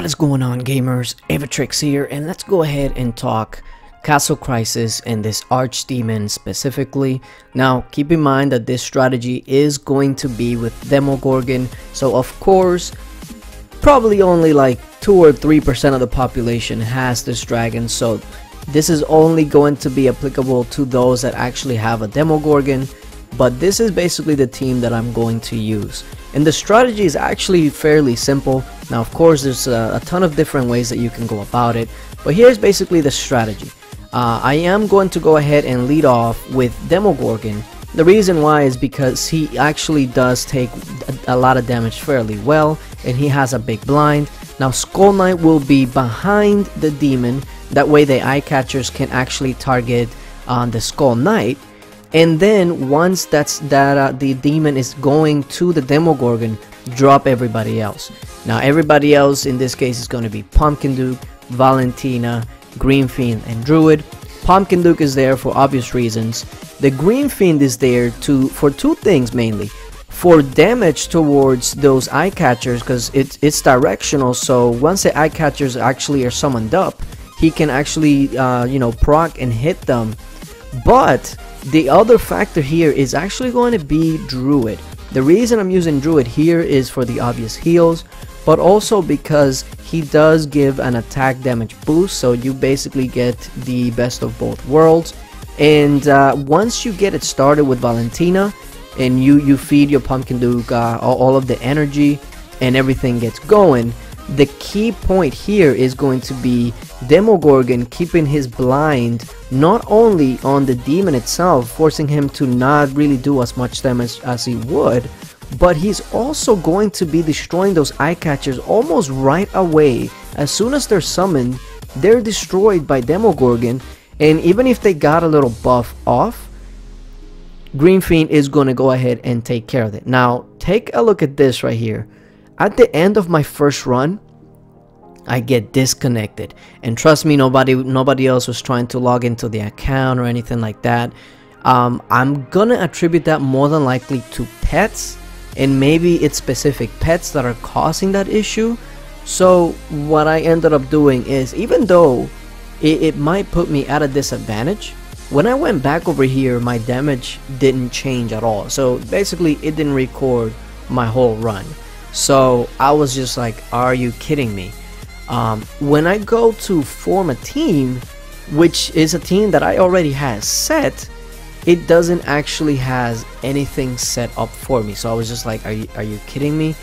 What is going on, gamers? Aevatrex here, and let's go ahead and talk Castle Crisis and this Archdemon specifically. Now, keep in mind that this strategy is going to be with Demogorgon, so of course, probably only like 2 or 3% of the population has this dragon, so this is only going to be applicable to those that actually have a Demogorgon. But this is basically the team that I'm going to use, and the strategy is actually fairly simple. Now of course there's a ton of different ways that you can go about it, but here's basically the strategy. I am going to go ahead and lead off with Demogorgon. The reason why is because he actually does take a lot of damage fairly well, and he has a big blind. Now Skull Knight will be behind the demon, that way the eye catchers can actually target the Skull Knight. And then once the demon is going to the Demogorgon, drop everybody else. Now everybody else in this case is going to be Pumpkin Duke, Valentina, Green Fiend, and Druid. Pumpkin Duke is there for obvious reasons. The Green Fiend is there for two things mainly. For damage towards those eye catchers, because it's directional, so once the eye catchers actually are summoned up, he can actually proc and hit them. But the other factor here is actually going to be Druid. The reason I'm using Druid here is for the obvious heals, but also because he does give an attack damage boost, so you basically get the best of both worlds. And once you get it started with Valentina and you feed your Pumpkin Duke all of the energy and everything gets going, the key point here is going to be Demogorgon keeping his blind not only on the demon itself, forcing him to not really do as much damage as he would, but he's also going to be destroying those eye catchers almost right away. As soon as they're summoned, they're destroyed by Demogorgon, and even if they got a little buff off, Green Fiend is going to go ahead and take care of it. Now take a look at this right here. At the end of my first run, I get disconnected, and trust me, nobody else was trying to log into the account or anything like that. I'm gonna attribute that more than likely to pets, and maybe it's specific pets that are causing that issue. So what I ended up doing is, even though it might put me at a disadvantage, when I went back over here, my damage didn't change at all. So basically it didn't record my whole run. So I was just like, are you kidding me? When I go to form a team, which is a team that I already have set, it doesn't actually has anything set up for me. So I was just like, are you kidding me?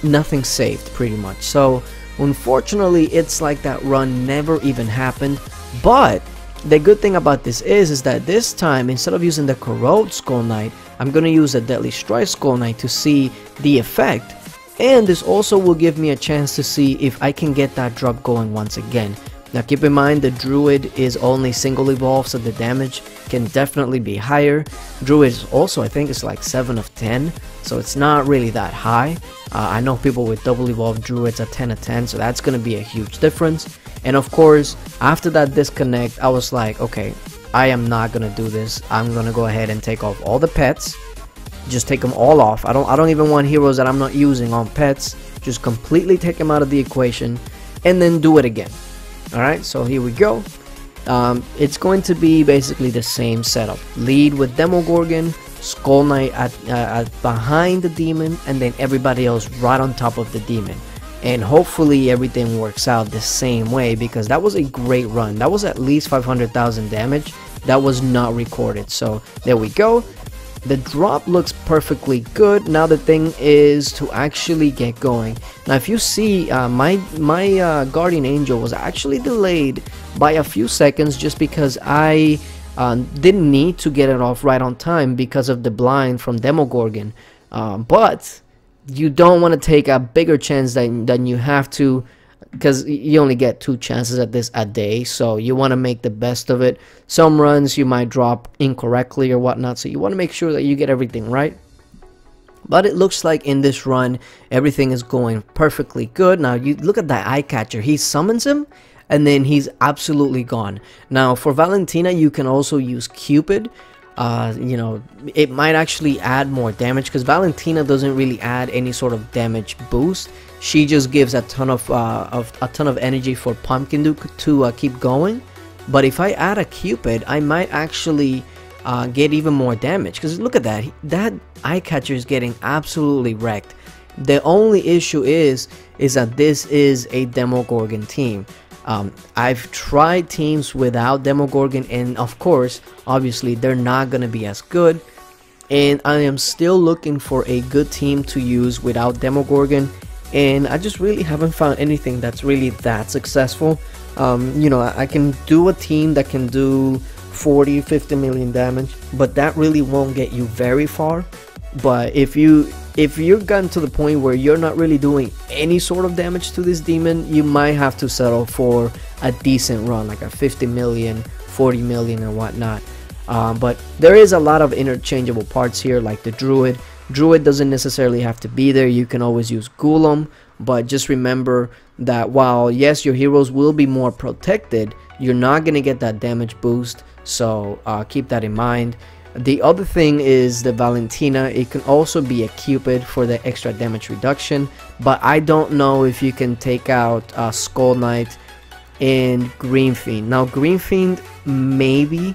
Nothing saved pretty much. So unfortunately, it's like that run never even happened. But the good thing about this is that this time, instead of using the Corrode Skull Knight, I'm gonna use a Deadly Strike Skull Knight to see the effect. And this also will give me a chance to see if I can get that drop going once again. Now keep in mind the Druid is only single evolve, so the damage can definitely be higher. Druid is also, I think it's like 7 of 10, so it's not really that high. I know people with double evolved Druids at 10 of 10, so that's going to be a huge difference. And of course, after that disconnect, I was like, okay, I am not going to do this. I'm going to go ahead and take off all the pets. Just take them all off. I don't even want heroes that I'm not using on pets. Just completely take them out of the equation and then do it again. Alright, so here we go. It's going to be basically the same setup. Lead with Demogorgon, Skull Knight behind the demon, and then everybody else right on top of the demon. And hopefully everything works out the same way, because that was a great run. That was at least 500,000 damage. That was not recorded. So there we go. The drop looks perfectly good. Now the thing is to actually get going. Now if you see, my Guardian Angel was actually delayed by a few seconds just because I didn't need to get it off right on time because of the blind from Demogorgon. But you don't want to take a bigger chance than you have to, because you only get 2 chances at this a day, so you want to make the best of it. Some runs you might drop incorrectly or whatnot, so you want to make sure that you get everything right. But it looks like in this run everything is going perfectly good. Now you look at that eye catcher, he summons him and then he's absolutely gone. Now for Valentina you can also use Cupid. you know, it might actually add more damage, because Valentina doesn't really add any sort of damage boost. She just gives a ton of energy for Pumpkin Duke to keep going. But if I add a Cupid, I might actually get even more damage, because look at that, that eye catcher is getting absolutely wrecked. The only issue is that this is a Demogorgon team. I've tried teams without Demogorgon, and of course, obviously, they're not gonna be as good. And I am still looking for a good team to use without Demogorgon, and I just really haven't found anything that's really that successful. You know, I can do a team that can do 40-50 million damage, but that really won't get you very far. But if you've gotten to the point where you're not really doing any sort of damage to this demon, you might have to settle for a decent run, like a 50 million, 40 million and whatnot. But there is a lot of interchangeable parts here, like the Druid. Druid doesn't necessarily have to be there. You can always use Golem, but just remember that while yes, your heroes will be more protected, you're not going to get that damage boost, so keep that in mind. The other thing is the Valentina. It can also be a Cupid for the extra damage reduction, but I don't know if you can take out Skull Knight and Green Fiend. Now Green Fiend, maybe,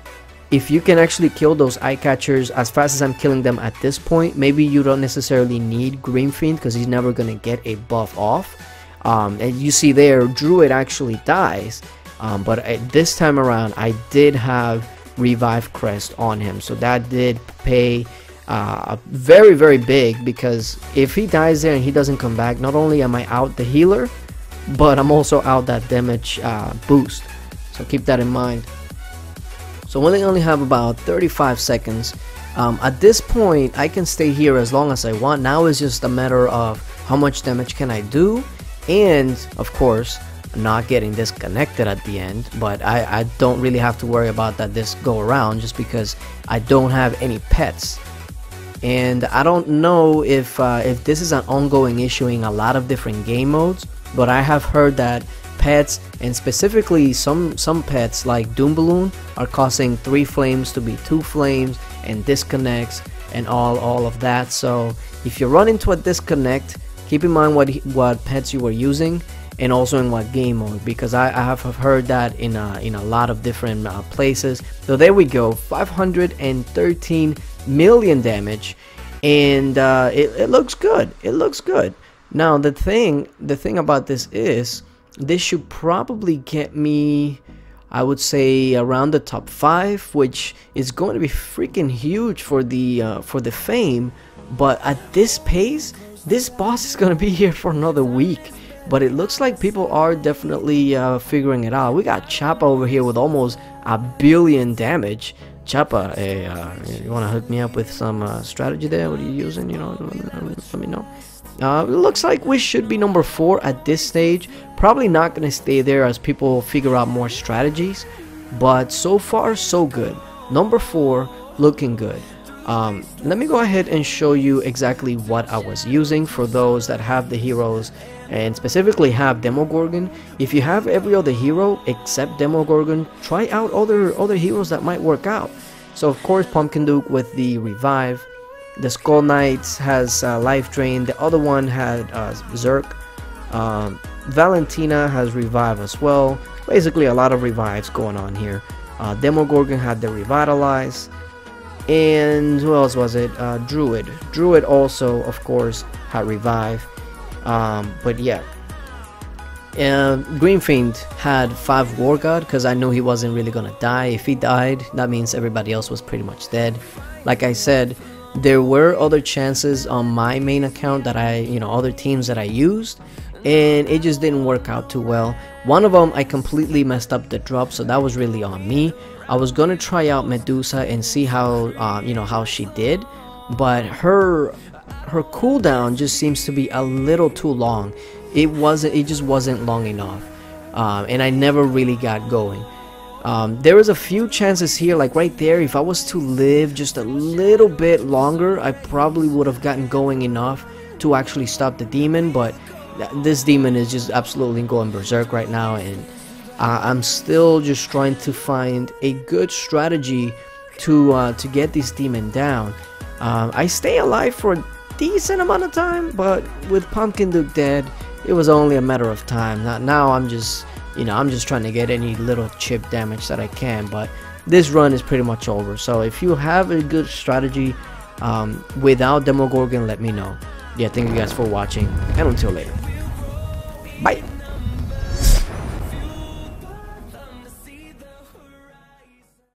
if you can actually kill those eye catchers as fast as I'm killing them at this point, maybe you don't necessarily need Green Fiend, because he's never going to get a buff off. And you see there, Druid actually dies, but this time around I did have Revive Crest on him, so that did pay very, very big, because if he dies there and he doesn't come back, not only am I out the healer, but I'm also out that damage boost, so keep that in mind. So we only have about 35 seconds. At this point, I can stay here as long as I want. Now it's just a matter of how much damage can I do, and of course not getting disconnected at the end. But I don't really have to worry about that this go around, just because I don't have any pets. And I don't know if this is an ongoing issue in a lot of different game modes, but I have heard that pets, and specifically some pets like Doom Balloon, are causing 3 flames to be 2 flames and disconnects and all of that. So if you run into a disconnect, keep in mind what pets you were using, and also in what game mode, because I have heard that in a lot of different places. So there we go, 513 million damage, and it looks good. It looks good. Now the thing about this is, this should probably get me, I would say, around the top 5, which is going to be freaking huge for the fame. But at this pace, this boss is going to be here for another week. But it looks like people are definitely figuring it out. We got Chappa over here with almost 1 billion damage. Chappa, you want to hook me up with some strategy there? What are you using? You know, let me know. It looks like we should be number 4 at this stage. Probably not going to stay there as people figure out more strategies. But so far, so good. Number 4, looking good. Let me go ahead and show you exactly what I was using for those that have the heroes and specifically have Demogorgon. If you have every other hero except Demogorgon, try out other heroes that might work out. So of course, Pumpkin Duke with the Revive. The Skull Knight has Life Drain. The other one had Zerk. Valentina has Revive as well. Basically a lot of revives going on here. Demogorgon had the Revitalize. And who else was it? Druid. Druid also, of course, had Revive. But yeah. Green Fiend had 5 War God, because I knew he wasn't really gonna die. If he died, that means everybody else was pretty much dead. Like I said, there were other chances on my main account that other teams that I used, and it just didn't work out too well. One of them, I completely messed up the drop, so that was really on me. I was gonna try out Medusa and see how how she did, but her cooldown just seems to be a little too long. It just wasn't long enough, and I never really got going. There was a few chances here, like right there. If I was to live just a little bit longer, I probably would have gotten going enough to actually stop the demon, but this demon is just absolutely going berserk right now, and I'm still just trying to find a good strategy to get this demon down. I stay alive for a decent amount of time, but with Pumpkin Duke dead, it was only a matter of time. Now I'm just, you know, I'm just trying to get any little chip damage that I can, but this run is pretty much over. So if you have a good strategy without Demogorgon, let me know. Yeah, thank you guys for watching, and until later. Bye!